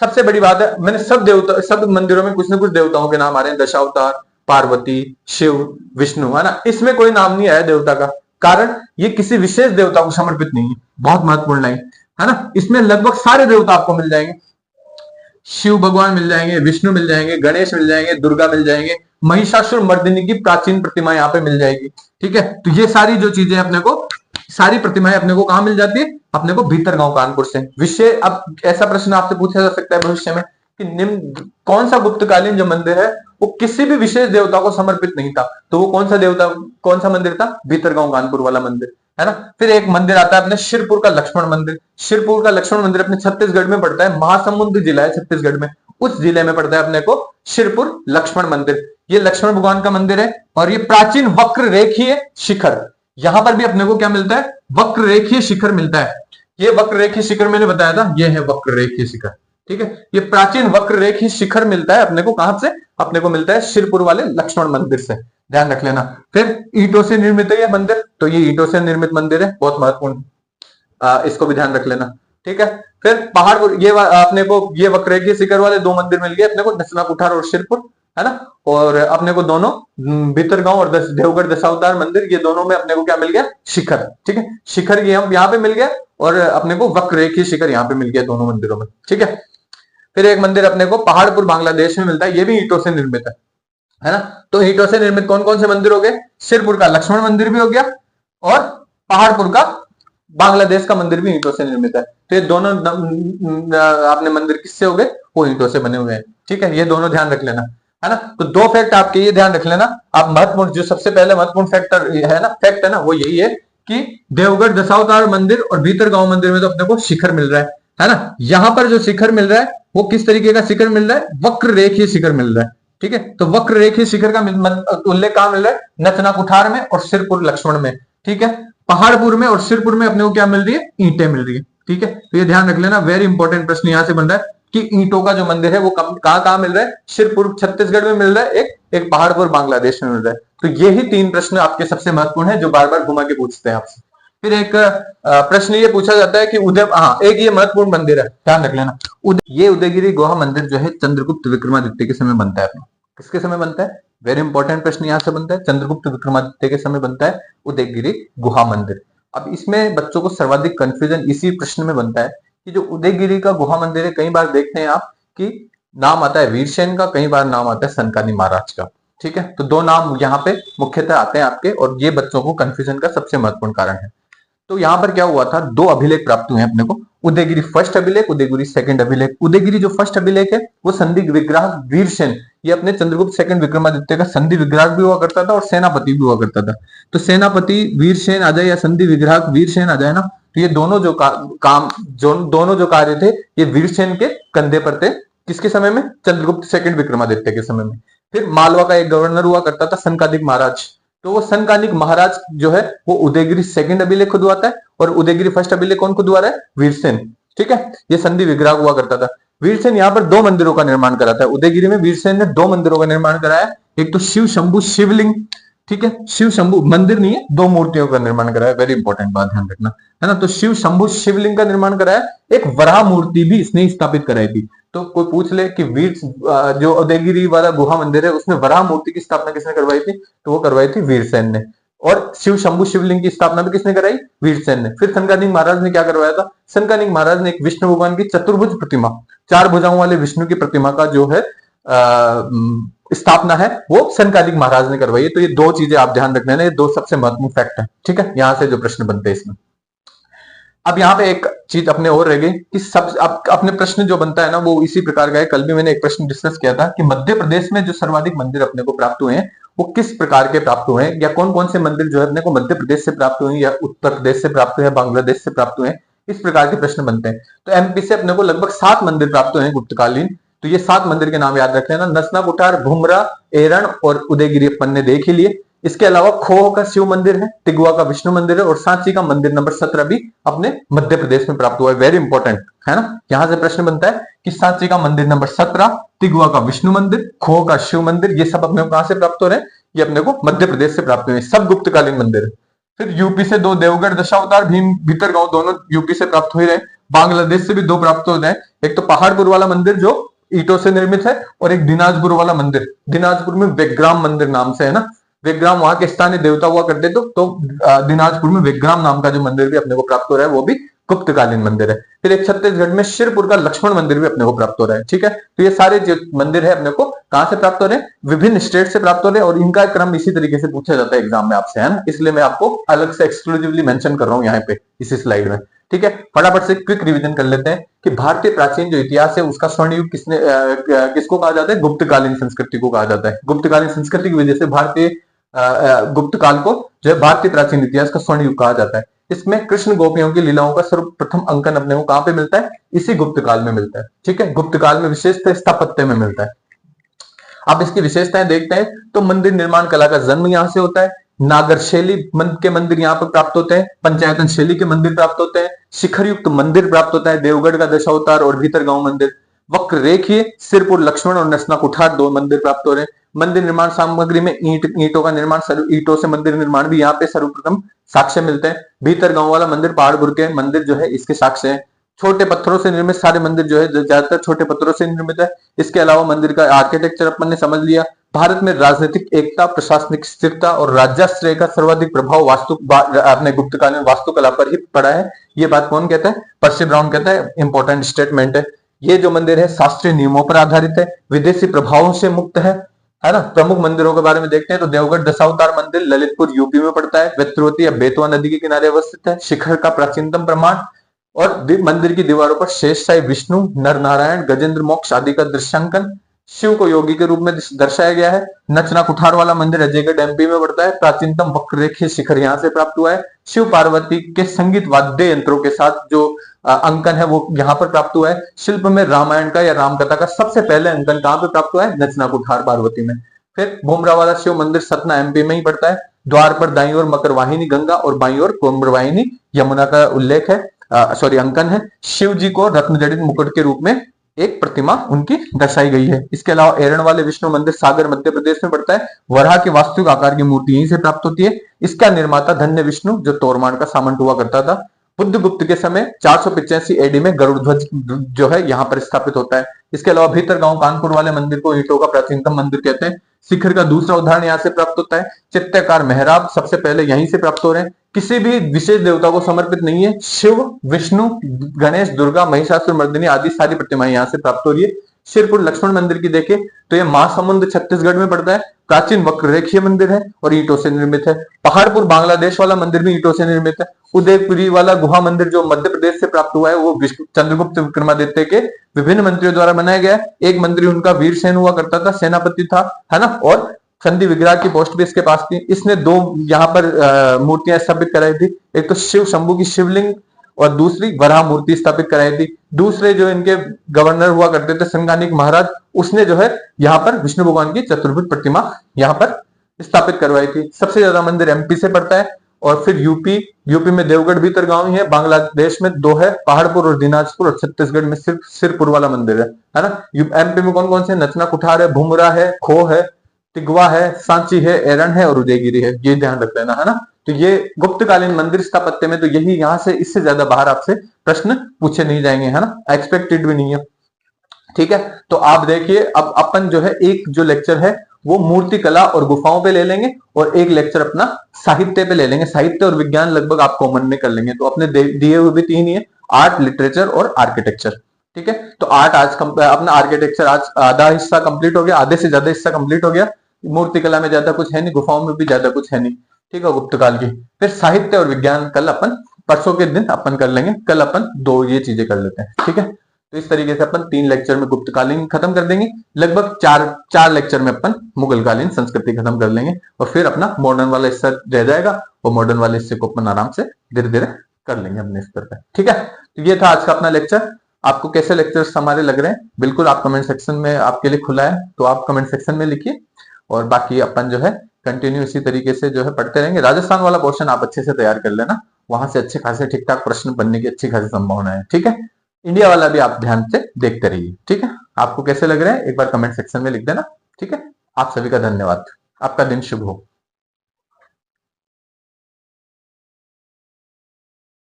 सबसे बड़ी बात है, मैंने सब मंदिरों में कुछ न कुछ देवताओं के नाम आ रहे हैं, दशावतार, पार्वती, शिव, विष्णु, है ना। इसमें कोई नाम नहीं आया देवता का, कारण ये किसी विशेष देवता को समर्पित नहीं है। बहुत महत्वपूर्ण लाइन है ना। इसमें लगभग सारे देवता आपको मिल जाएंगे, शिव भगवान मिल जाएंगे, विष्णु मिल जाएंगे, गणेश मिल जाएंगे, दुर्गा मिल जाएंगे, महिषासुर मर्दिनी की प्राचीन प्रतिमा यहाँ पे मिल जाएगी, ठीक है। तो ये सारी जो चीजें अपने को, सारी प्रतिमाएं अपने को कहां मिल जाती है, अपने को भीतरगांव कानपुर से। विषय, अब ऐसा प्रश्न आपसे पूछा जा सकता है भविष्य में कि निम्न कौन सा गुप्तकालीन जो मंदिर है वो किसी भी विशेष देवता को समर्पित नहीं था, तो वो कौन सा देवता, कौन सा मंदिर था, भीतरगांव कानपुर वाला मंदिर, है ना। फिर एक मंदिर आता है अपने शिरपुर का लक्ष्मण मंदिर। शिरपुर का लक्ष्मण मंदिर अपने छत्तीसगढ़ में पड़ता है, महासमुंद जिला है छत्तीसगढ़ में, उस जिले में पड़ता है अपने को शिरपुर लक्ष्मण मंदिर। ये लक्ष्मण भगवान का मंदिर है, और ये प्राचीन वक्र रेखीय शिखर, यहां पर भी अपने को क्या मिलता है, वक्र रेखीय शिखर मिलता है। ये वक्र रेखीय शिखर मैंने बताया था, ये है वक्र रेखीय शिखर, ठीक है। ये प्राचीन वक्र रेखीय शिखर मिलता है अपने को कहां से, अपने को मिलता है शिरपुर वाले लक्ष्मण मंदिर से, ध्यान रख लेना। फिर ईंटों से निर्मित है यह मंदिर, तो ये ईंटों से निर्मित मंदिर है, बहुत महत्वपूर्ण, इसको भी ध्यान रख लेना, ठीक है। फिर पहाड़पुर, ये अपने को ये वक्र रेखीय शिखर वाले दो मंदिर मिल गए अपने को, नसना कुठार और शिरपुर, है ना। और अपने को दोनों भीतरगांव और देवगढ़ दशावतार मंदिर, ये दोनों में अपने को क्या मिल गया, शिखर, ठीक है। शिखर ये हम यहाँ पे मिल गया, और अपने को वक्र रेखीय शिखर यहाँ पे मिल गया दोनों मंदिरों में, ठीक है। फिर एक मंदिर अपने को पहाड़पुर बांग्लादेश में मिलता है, ये भी ईंटों से निर्मित है ना। तो ईंटों से निर्मित कौन कौन से मंदिर हो गए, शिरपुर का लक्ष्मण मंदिर भी हो गया, और पहाड़पुर का बांग्लादेश का मंदिर भी ईंटों से निर्मित है। तो ये दोनों अपने मंदिर किससे हो गए, वो ईंटों से बने हुए हैं, ठीक है। ये दोनों ध्यान रख लेना, है ना। तो दो फैक्ट आपके ये ध्यान रख लेना। आप महत्वपूर्ण, जो सबसे पहले महत्वपूर्ण फैक्टर है ना, फैक्ट है ना, वो यही है कि देवगढ़ दशावतार मंदिर और भीतरगांव मंदिर में तो अपने को शिखर मिल रहा है ना। यहां पर जो शिखर मिल रहा है वो किस तरीके का शिखर मिल रहा है, वक्र रेखीय शिखर मिल रहा है, ठीक है। तो वक्र रेखीय शिखर का उल्लेख कहां मिल रहा है, नथना कुठार में और शिरपुर लक्ष्मण में, ठीक है। पहाड़पुर में और शिरपुर में अपने को क्या मिल रही है, ईंटें मिल रही है, ठीक है। तो ये ध्यान रख लेना, वेरी इंपॉर्टेंट प्रश्न यहां से बन रहा है कि ईंटों का जो मंदिर है वो कहां कहां मिल रहा है, शिरपुर छत्तीसगढ़ में मिल रहा है, एक पहाड़पुर बांग्लादेश में मिल रहा है। तो यही तीन प्रश्न आपके सबसे महत्वपूर्ण है जो बार बार घुमा के पूछते हैं आपसे। फिर एक प्रश्न ये पूछा जाता है कि एक ये महत्वपूर्ण मंदिर है, ध्यान रख लेना, ये उदयगिरी गुहा मंदिर जो है चंद्रगुप्त विक्रमादित्य के समय बनता है अपना। किसके समय बनता है, वेरी इंपॉर्टेंट प्रश्न यहां से बनता है, चंद्रगुप्त विक्रमादित्य के समय बनता है उदयगिरी गुहा मंदिर। अब इसमें बच्चों को सर्वाधिक कंफ्यूजन इसी प्रश्न में बनता है कि जो उदयगिरी का गुहा मंदिर है, कई बार देखते हैं आप कि नाम आता है वीरसेन का, कई बार नाम आता है सनकादिक महाराज का, ठीक है। तो दो नाम यहाँ पे मुख्यतः आते हैं आपके, और ये बच्चों को कंफ्यूजन का सबसे महत्वपूर्ण कारण है। तो यहाँ पर क्या हुआ था, दो अभिलेख प्राप्त हुए अपने को, उदयगिरी फर्स्ट अभिलेख, उदयगिरी सेकंड अभिलेख। उदयगिरी जो फर्स्ट अभिलेख है वो संधि विग्राहक वीरसेन, ये अपने चंद्रगुप्त सेकंड विक्रमादित्य का संधि विग्राहक भी हुआ करता था और सेनापति भी हुआ करता था। तो सेनापति वीरसेन आ जाए या संधि विग्राहक वीरसेन आ जाए ना, तो ये दोनों जो दोनों जो कार्य थे ये वीरसेन के कंधे पर थे। किसके समय में, चंद्रगुप्त सेकंड विक्रमादित्य के समय में। फिर मालवा का एक गवर्नर हुआ करता था सनकादिक महाराज, तो वो सनकालिक महाराज जो है वो उदयगिरी सेकंड अभिलेख खुदवाता है और उदयगिरी फर्स्ट अभिलेख कौन खुदवा रहा है? वीरसेन। ठीक है, ये संधि विग्रह हुआ करता था। वीरसेन यहाँ पर दो मंदिरों का निर्माण कराता है। उदयगिरी में वीरसेन ने दो मंदिरों का निर्माण कराया, एक तो शिव शंभु शिवलिंग, ठीक है, शिव शंभु मंदिर नहीं है, दो मूर्तियों का निर्माण कराया, वेरी इंपॉर्टेंट बात ध्यान रखना, है ना। तो शिव शंभु शिवलिंग का निर्माण कराया, एक वराह मूर्ति भी इसने स्थापित कराई थी। तो कोई पूछ ले कि वीर जो उदयगिरी वाला गुहा मंदिर है उसमें वराह मूर्ति की स्थापना किसने करवाई थी? तो वो करवाई थी वीरसेन ने। और शिव शंभु शिवलिंग की स्थापना भी किसने कराई? वीरसेन ने। फिर सनकादिक महाराज ने क्या करवाया था? सनकादिक महाराज ने एक विष्णु भगवान की चतुर्भुज प्रतिमा, चार भुजाओं वाले विष्णु की प्रतिमा का जो है स्थापना है वो सनकादिक महाराज ने करवाई है। तो ये दो चीजें आप ध्यान रखना है, ये दो सबसे महत्वपूर्ण फैक्ट है। ठीक है, यहां से जो प्रश्न बनते हैं इसमें। अब यहाँ पे एक चीज अपने और रह गई कि सब अपने प्रश्न जो बनता है ना वो इसी प्रकार का है। कल भी मैंने एक प्रश्न डिस्कस किया था कि मध्य प्रदेश में जो सर्वाधिक मंदिर अपने को प्राप्त हुए हैं वो किस प्रकार के प्राप्त हुए हैं, या कौन कौन से मंदिर जो है अपने को मध्य प्रदेश से प्राप्त हुए हैं, या उत्तर प्रदेश से प्राप्त हुए हैं, बांग्लादेश से प्राप्त हुए हैं, इस प्रकार के प्रश्न बनते हैं। तो एमपी से अपने को लगभग 7 मंदिर प्राप्त हुए हैं गुप्तकालीन। तो ये 7 मंदिर के नाम याद रख लेना, नसना कुठार, भुमरा, एरण और उदयगिरी अपन ने देख ही लिए। इसके अलावा खोह का शिव मंदिर है, तिगवा का विष्णु मंदिर है और सांची का मंदिर नंबर 17 भी अपने मध्य प्रदेश में प्राप्त हुआ है। वेरी इंपॉर्टेंट है ना। यहां से प्रश्न बनता है कि सांची का मंदिर नंबर 17, तिगवा का विष्णु मंदिर, खोह का शिव मंदिर, ये सब अपने को कहां से प्राप्त हो रहे हैं? ये अपने को मध्य प्रदेश से प्राप्त हुए, सब गुप्तकालीन मंदिर है। फिर यूपी से 2 देवगढ़ दशावतार, भीम भीतर गांव, दोनों यूपी से प्राप्त हो ही रहे। बांग्लादेश से भी 2 प्राप्त हो रहे हैं, एक तो पहाड़पुर वाला मंदिर जो ईंटों से निर्मित है और एक दिनाजपुर वाला मंदिर, दिनाजपुर में वेग्राम मंदिर नाम से है ना, वेग्राम वहां के स्थानीय देवता हुआ करते। तो दिनाजपुर में वेग्राम नाम का जो मंदिर भी अपने को प्राप्त हो रहा है वो भी गुप्तकालीन मंदिर है। फिर एक छत्तीसगढ़ में शिरपुर का लक्ष्मण मंदिर भी अपने को प्राप्त हो रहा है। ठीक है, तो ये सारे जो मंदिर है अपने को कहां से प्राप्त हो रहे हैं? विभिन्न स्टेट से प्राप्त हो रहे हैं और इनका क्रम इसी तरीके से पूछा जाता है एग्जाम में आपसे, है ना। इसलिए मैं आपको अलग से एक्सक्लूसिवली मेंशन कर रहा हूं यहाँ पे इसी स्लाइड में। ठीक है, फटाफट से क्विक रिवीजन कर लेते हैं कि भारतीय प्राचीन जो इतिहास है उसका स्वर्ण युग किसको कहा जाता है? गुप्तकालीन संस्कृति को कहा जाता है। गुप्तकालीन संस्कृति की वजह से भारतीय गुप्त काल को जो है भारतीय प्राचीन इतिहास का स्वर्ण युग कहा जाता है। इसमें कृष्ण गोपियों की लीलाओं का सर्वप्रथम अंकन अपने को कहां पे मिलता है? इसी गुप्त काल में मिलता है। ठीक है, गुप्त काल में विशेषतः स्थापत्य में मिलता है। आप इसकी विशेषताएं देखते हैं तो मंदिर निर्माण कला का जन्म यहां से होता है, नागर शैली के मंदिर यहाँ पर प्राप्त होते हैं, पंचायतन शैली के मंदिर प्राप्त होते हैं, शिखर युक्त मंदिर प्राप्त होता है, देवगढ़ का दशावतार और भीतर गांव मंदिर, वक्र रेखीय सिरपुर लक्ष्मण और नसना कुठार 2 मंदिर प्राप्त हो रहे हैं। मंदिर निर्माण सामग्री में ईंटों का निर्माण, ईंटों से मंदिर निर्माण भी यहाँ पे सर्वप्रथम साक्ष्य मिलते हैं। भीतर गांव वाला मंदिर पहाड़पुर के मंदिर जो है इसके साक्ष्य है। छोटे पत्थरों से निर्मित सारे मंदिर जो है ज्यादातर छोटे पत्थरों से निर्मित है। इसके अलावा मंदिर का आर्किटेक्चर अपन ने समझ लिया। भारत में राजनीतिक एकता, प्रशासनिक स्थिरता और राज्याश्रय का सर्वाधिक प्रभाव अपने गुप्तकालीन वास्तुकला पर ही पड़ा है। ये बात कौन कहता है? पर्सी ब्राउन कहता है। इंपॉर्टेंट स्टेटमेंट है। ये जो मंदिर है शास्त्रीय नियमों पर आधारित है, विदेशी प्रभावों से मुक्त है ना। प्रमुख मंदिरों के बारे में देखते हैं तो देवगढ़ दशावतार मंदिर ललितपुर यूपी में पड़ता है, वेत्रवती या बेतवा नदी के किनारे अवस्थित है। शिखर का प्राचीनतम प्रमाण और मंदिर की दीवारों पर शेषशाही विष्णु, नर नारायण, गजेंद्र मोक्ष आदि का दृश्यांकन, शिव को योगी के रूप में दर्शाया गया है। नचना कुठार वाला मंदिर अजयगढ़ एमपी में पड़ता है। प्राचीनतम वक्ररेखीय शिखर यहाँ से प्राप्त हुआ है। शिव पार्वती के संगीत वाद्य यंत्रों के साथ जो अंकन है वो यहाँ पर प्राप्त हुआ है। शिल्प में रामायण का या रामकथा का सबसे पहले अंकन कहाँ पे प्राप्त हुआ है? नचना कुठार पार्वती में। फिर भूमरा वाला शिव मंदिर सतना एमपी में ही पड़ता है। द्वार पर दाईं ओर मकरवाहिनी गंगा और बाईं ओर कुंभवाहिनी यमुना का उल्लेख है, अंकन है। शिव जी को रत्नजड़ित मुकुट के रूप में एक प्रतिमा उनकी दर्शाई गई है। इसके अलावा एरण वाले विष्णु मंदिर सागर मध्य प्रदेश में पड़ता है। वराह की वास्तविक आकार की मूर्ति यहीं से प्राप्त होती है। इसका निर्माता धन्य विष्णु जो तोरमान का सामंत हुआ करता था। बुद्धगुप्त के समय 485 एडी में गरुड़ ध्वज जो है यहाँ पर स्थापित होता है। इसके अलावा भीतर गांव कानपुर वाले मंदिर को ईंटों का प्राचीनतम मंदिर कहते हैं। शिखर का दूसरा उदाहरण यहाँ से प्राप्त होता है। चित्तकार मेहराब सबसे पहले यहीं से प्राप्त हो रहे हैं। किसी भी विशेष देवता को समर्पित नहीं है। शिव, विष्णु, गणेश, दुर्गा, महिषासुर मर्दिनी आदि सारी प्रतिमाएं यहाँ से प्राप्त हो रही है। शिरपुर लक्ष्मण मंदिर की देखें तो यह महासमुंद छत्तीसगढ़ में पड़ता है। प्राचीन वक्ररेखीय मंदिर है और ईंटों से निर्मित है। पहाड़पुर बांग्लादेश वाला मंदिर भी ईंटों से निर्मित है। उदयपुरी वाला गुहा मंदिर जो मध्य प्रदेश से प्राप्त हुआ है वो चंद्रगुप्त विक्रमादित्य के विभिन्न मंत्रियों द्वारा बनाया गया है। एक मंत्री उनका वीरसेन हुआ करता था, सेनापति था, है ना, और संधि विग्रह की पोस्ट भी इसके पास थी। इसने 2 यहाँ पर मूर्तियां स्थापित कराई थी। एक तो शिव शंभु की शिवलिंग और दूसरी वराह मूर्ति स्थापित कराई थी। दूसरे जो इनके गवर्नर हुआ करते थे संगानिक महाराज, उसने जो है यहाँ पर विष्णु भगवान की चतुर्भुज प्रतिमा यहाँ पर स्थापित करवाई थी। सबसे ज्यादा मंदिर एमपी से पड़ता है, और फिर यूपी में देवगढ़ भीतरगांव ही है, बांग्लादेश में 2 है, पहाड़पुर और दिनाजपुर, और छत्तीसगढ़ में सिर्फ सिरपुर वाला मंदिर है ना। एमपी में कौन कौन से, नचना कुठार है, भुमरा है, खो है, तिगवा है, सांची है, एरन है और उदयगिरी है, ये ध्यान रख लेना है ना। तो ये गुप्तकालीन मंदिर स्थापत्य में तो यही, यहाँ से इससे ज्यादा बाहर आपसे प्रश्न पूछे नहीं जाएंगे, है ना, एक्सपेक्टेड भी नहीं है। ठीक है, तो आप देखिए अब अपन जो है एक जो लेक्चर है वो मूर्ति कला और गुफाओं पे ले लेंगे, और एक लेक्चर अपना साहित्य पे ले लेंगे। साहित्य और विज्ञान लगभग आप कॉमन में कर लेंगे। तो अपने दिए हुए भी 3 ही है, आर्ट, लिटरेचर और आर्किटेक्चर। ठीक है, तो आर्ट आज अपना आर्किटेक्चर आज आधा हिस्सा कंप्लीट हो गया, आधे से ज्यादा हिस्सा कंप्लीट हो गया। मूर्ति कला में ज्यादा कुछ है नहीं, गुफाओं में भी ज्यादा कुछ है नहीं। ठीक है, गुप्त काल की। फिर साहित्य और विज्ञान कल अपन, परसों के दिन अपन कर लेंगे। कल अपन 2 ये चीजें कर लेते हैं। ठीक है, तो इस तरीके से अपन 3 लेक्चर में गुप्तकालीन खत्म कर देंगे। लगभग चार लेक्चर में अपन मुगलकालीन संस्कृति खत्म कर लेंगे, और फिर अपना मॉडर्न वाला हिस्सा रह जाएगा, और मॉडर्न वाले हिस्से को अपन आराम से धीरे धीरे कर लेंगे अपने स्तर पर। ठीक है, तो ये था आज का अपना लेक्चर। आपको कैसे लेक्चर्स हमारे लग रहे हैं, बिल्कुल आप कमेंट सेक्शन में आपके लिए खुला है, तो आप कमेंट सेक्शन में लिखिए। और बाकी अपन जो है कंटिन्यू इसी तरीके से जो है पढ़ते रहेंगे। राजस्थान वाला पोर्शन आप अच्छे से तैयार कर लेना, वहां से अच्छे खासे ठीक ठाक प्रश्न बनने की अच्छी खासी संभावना है। ठीक है, इंडिया वाला भी आप ध्यान से देखते रहिए। ठीक है, आपको कैसे लग रहे हैं एक बार कमेंट सेक्शन में लिख देना। ठीक है, आप सभी का धन्यवाद। आपका दिन शुभ हो।